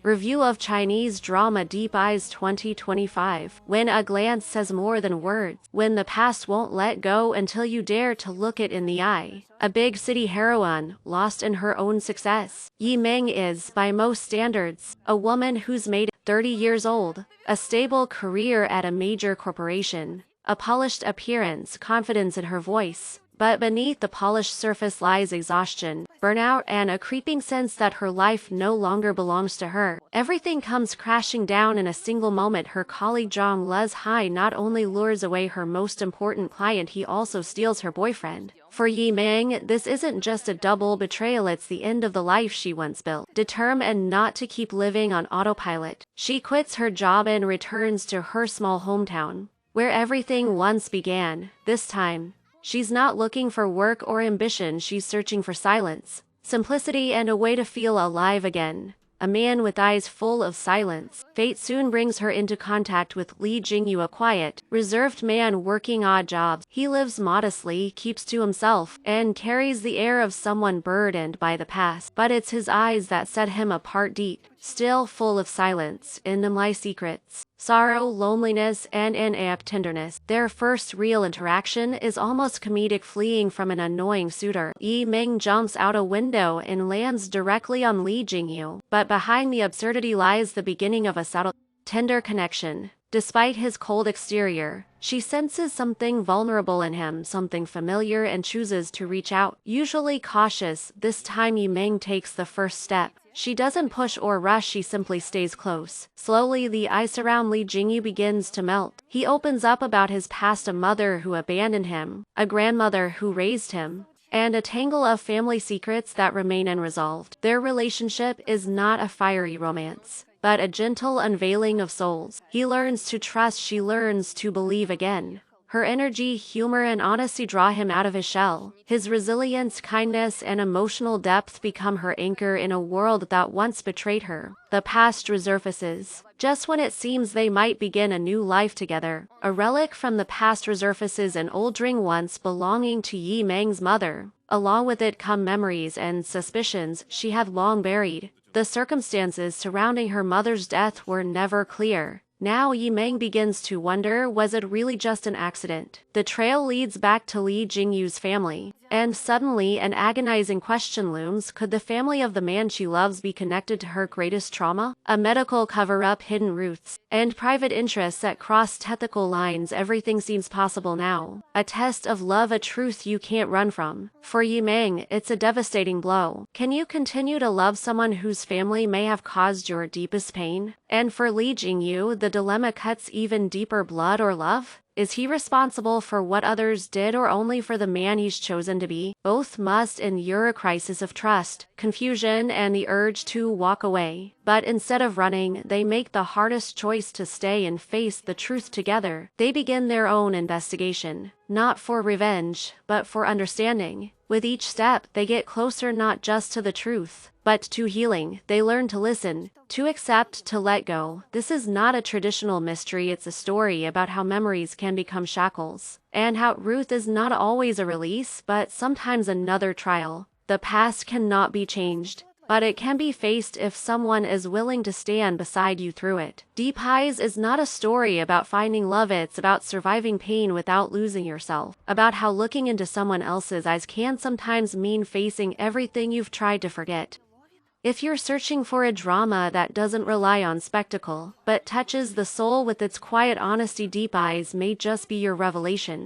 Review of Chinese Drama Deep Eyes 2025. When a glance says more than words. When the past won't let go until you dare to look it in the eye. A big city heroine, lost in her own success. Ye Meng is, by most standards, a woman who's made 30 years old, a stable career at a major corporation, a polished appearance, confidence in her voice. But beneath the polished surface lies exhaustion, burnout, and a creeping sense that her life no longer belongs to her. Everything comes crashing down in a single moment. Her colleague Jiang Luzhi not only lures away her most important client, he also steals her boyfriend. For Ye Meng, this isn't just a double betrayal, it's the end of the life she once built. Determined not to keep living on autopilot, she quits her job and returns to her small hometown, where everything once began. This time, she's not looking for work or ambition, she's searching for silence, simplicity, and a way to feel alive again. A man with eyes full of silence. Fate soon brings her into contact with Li Jingyu, a quiet, reserved man working odd jobs. He lives modestly, keeps to himself, and carries the air of someone burdened by the past. But it's his eyes that set him apart. Deep, still, full of silence, in them lie secrets, sorrow, loneliness, and inapt tenderness. Their first real interaction is almost comedic. Fleeing from an annoying suitor, Ye Meng jumps out a window and lands directly on Li Jingyu. But behind the absurdity lies the beginning of a subtle, tender connection. Despite his cold exterior, she senses something vulnerable in him, something familiar, and chooses to reach out. Usually cautious, this time Ye Meng takes the first step. She doesn't push or rush, she simply stays close. Slowly, the ice around Li Jingyu begins to melt. He opens up about his past, a mother who abandoned him, a grandmother who raised him, and a tangle of family secrets that remain unresolved. Their relationship is not a fiery romance, but a gentle unveiling of souls. He learns to trust, she learns to believe again. Her energy, humor, and honesty draw him out of his shell. His resilience, kindness, and emotional depth become her anchor in a world that once betrayed her. The past resurfaces. Just when it seems they might begin a new life together, a relic from the past resurfaces, an old ring once belonging to Ye Meng's mother. Along with it come memories and suspicions she had long buried. The circumstances surrounding her mother's death were never clear. Now Ye Meng begins to wonder, was it really just an accident? The trail leads back to Li Jingyu's family, and suddenly an agonizing question looms. Could the family of the man she loves be connected to her greatest trauma? A medical cover-up, hidden roots, and private interests that cross ethical lines. Everything seems possible now. A test of love, a truth you can't run from. For Ye Meng, it's a devastating blow. Can you continue to love someone whose family may have caused your deepest pain? And for Li Jingyu, the dilemma cuts even deeper. Blood or love? Is he responsible for what others did, or only for the man he's chosen to be? Both must endure a crisis of trust, confusion, and the urge to walk away. But instead of running, they make the hardest choice, to stay and face the truth together. They begin their own investigation, not for revenge, but for understanding. With each step, they get closer not just to the truth, but to healing. They learn to listen, to accept, to let go. This is not a traditional mystery, it's a story about how memories can become shackles, and how truth is not always a release, but sometimes another trial. The past cannot be changed, but it can be faced if someone is willing to stand beside you through it. Deep Eyes is not a story about finding love, it's about surviving pain without losing yourself. About how looking into someone else's eyes can sometimes mean facing everything you've tried to forget. If you're searching for a drama that doesn't rely on spectacle, but touches the soul with its quiet honesty, Deep Eyes may just be your revelation.